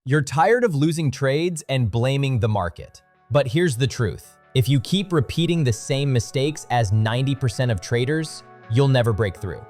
You're tired of losing trades and blaming the market. But here's the truth. If you keep repeating the same mistakes as 90% of traders, you'll never break through.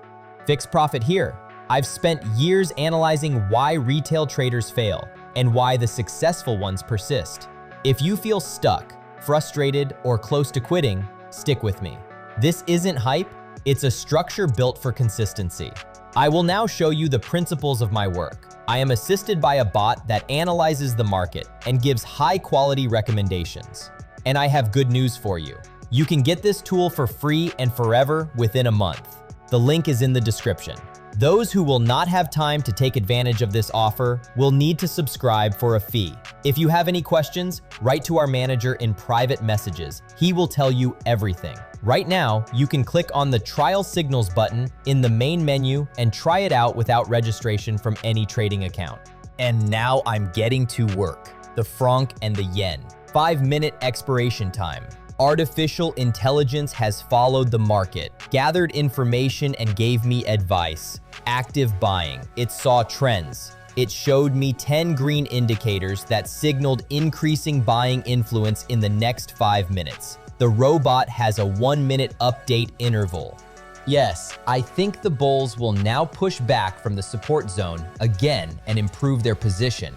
Fix profit here. I've spent years analyzing why retail traders fail and why the successful ones persist. If you feel stuck, frustrated, or close to quitting, stick with me. This isn't hype, it's a structure built for consistency. I will now show you the principles of my work. I am assisted by a bot that analyzes the market and gives high-quality recommendations. And I have good news for you. You can get this tool for free and forever within a month. The link is in the description. Those who will not have time to take advantage of this offer will need to subscribe for a fee. If you have any questions, write to our manager in private messages. He will tell you everything. Right now, you can click on the Trial Signals button in the main menu and try it out without registration from any trading account. And now I'm getting to work. The franc and the yen. 5-minute expiration time. Artificial intelligence has followed the market, gathered information and gave me advice. Active buying. It saw trends. It showed me 10 green indicators that signaled increasing buying influence in the next 5 minutes. The robot has a 1-minute update interval. Yes, I think the bulls will now push back from the support zone again and improve their position.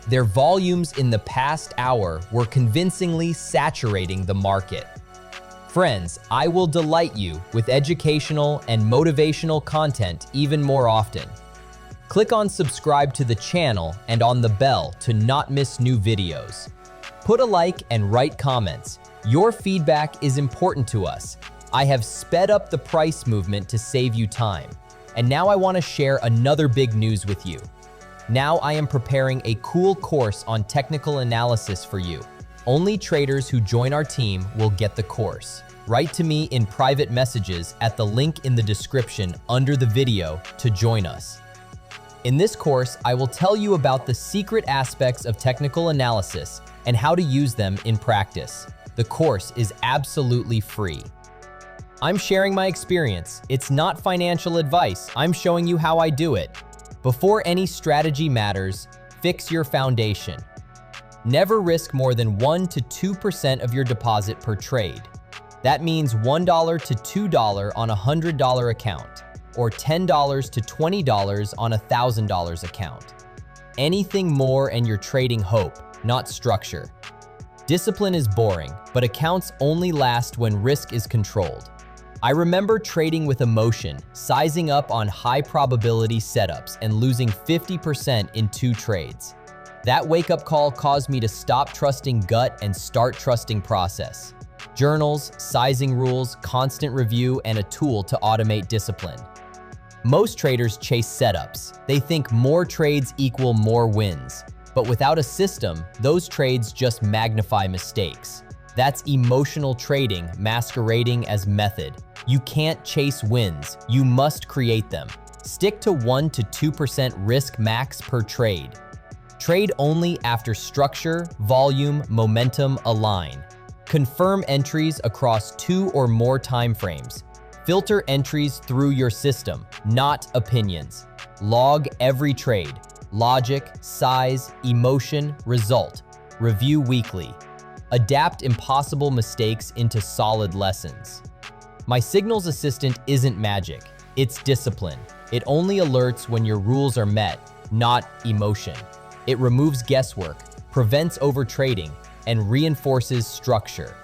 Their volumes in the past hour were convincingly saturating the market. Friends, I will delight you with educational and motivational content even more often. Click on subscribe to the channel and on the bell to not miss new videos. Put a like and write comments. Your feedback is important to us. I have sped up the price movement to save you time. And now I want to share another big news with you. Now I am preparing a cool course on technical analysis for you. Only traders who join our team will get the course. Write to me in private messages at the link in the description under the video to join us. In this course, I will tell you about the secret aspects of technical analysis and how to use them in practice. The course is absolutely free. I'm sharing my experience. It's not financial advice. I'm showing you how I do it. Before any strategy matters, fix your foundation. Never risk more than 1 to 2% of your deposit per trade. That means $1 to $2 on a $100 account, or $10 to $20 on a $1,000 account. Anything more and you're trading hope, not structure. Discipline is boring, but accounts only last when risk is controlled. I remember trading with emotion, sizing up on high probability setups and losing 50% in 2 trades. That wake-up call caused me to stop trusting gut and start trusting process. Journals, sizing rules, constant review, and a tool to automate discipline. Most traders chase setups. They think more trades equal more wins. But without a system, those trades just magnify mistakes. That's emotional trading masquerading as method. You can't chase wins, you must create them. Stick to 1 to 2% risk max per trade. Trade only after structure, volume, momentum align. Confirm entries across 2 or more timeframes. Filter entries through your system, not opinions. Log every trade. Logic, size, emotion, result. Review weekly. Adapt impossible mistakes into solid lessons. My Signals Assistant isn't magic, it's discipline. It only alerts when your rules are met, not emotion. It removes guesswork, prevents overtrading, and reinforces structure.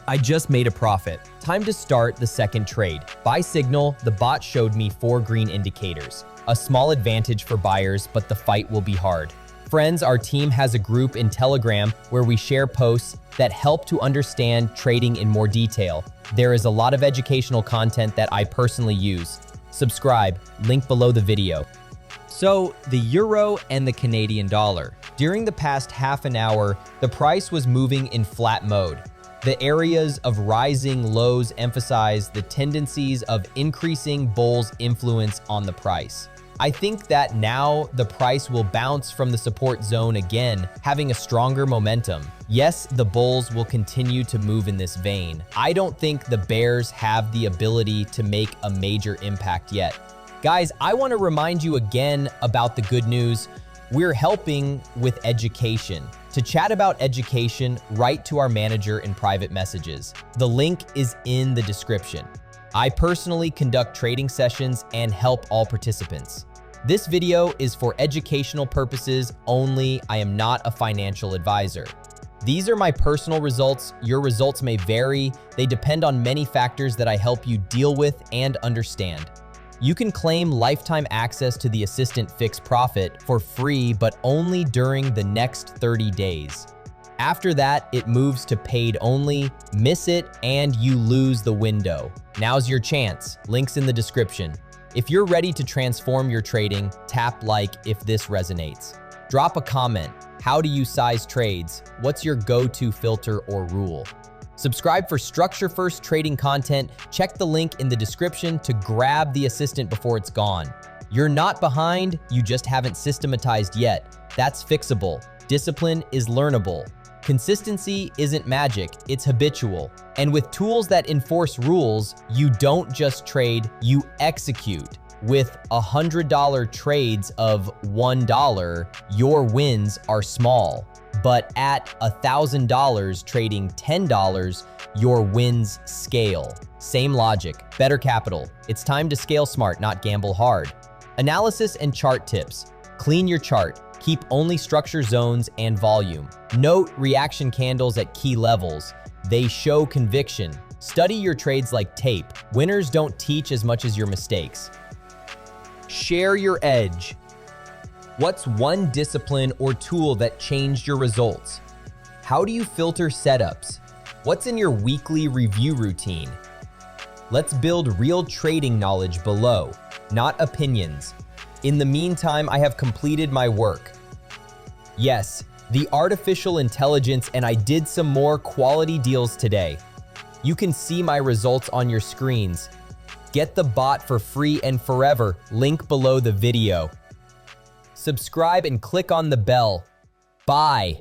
I just made a profit. Time to start the second trade. By signal, the bot showed me 4 green indicators. A small advantage for buyers, but the fight will be hard. Friends, our team has a group in Telegram where we share posts that help to understand trading in more detail. There is a lot of educational content that I personally use. Subscribe, link below the video. So, the euro and the Canadian dollar. During the past half an hour, the price was moving in flat mode. The areas of rising lows emphasize the tendencies of increasing bulls' influence on the price. I think that now the price will bounce from the support zone again, having a stronger momentum. Yes, the bulls will continue to move in this vein. I don't think the bears have the ability to make a major impact yet. Guys, I want to remind you again about the good news. We're helping with education. To chat about education, write to our manager in private messages. The link is in the description. I personally conduct trading sessions and help all participants. This video is for educational purposes only. I am not a financial advisor. These are my personal results. Your results may vary. They depend on many factors that I help you deal with and understand. You can claim lifetime access to the Assistant Fixed Profit for free, but only during the next 30 days. After that, it moves to paid only. Miss it and you lose the window. Now's your chance. Links in the description. If you're ready to transform your trading, tap like if this resonates. Drop a comment. How do you size trades? What's your go-to filter or rule? Subscribe for structure-first trading content. Check the link in the description to grab the assistant before it's gone. You're not behind, you just haven't systematized yet. That's fixable. Discipline is learnable. Consistency isn't magic, it's habitual. And with tools that enforce rules, you don't just trade, you execute. With $100 trades of $1, your wins are small. But at $1,000 trading $10, your wins scale. Same logic, better capital. It's time to scale smart, not gamble hard. Analysis and chart tips. Clean your chart. Keep only structure zones and volume. Note reaction candles at key levels. They show conviction. Study your trades like tape. Winners don't teach as much as your mistakes. Share your edge. What's one discipline or tool that changed your results? How do you filter setups? What's in your weekly review routine? Let's build real trading knowledge below, not opinions. In the meantime, I have completed my work. Yes, the artificial intelligence, and I did some more quality deals today. You can see my results on your screens. Get the bot for free and forever, link below the video. Subscribe and click on the bell. Bye.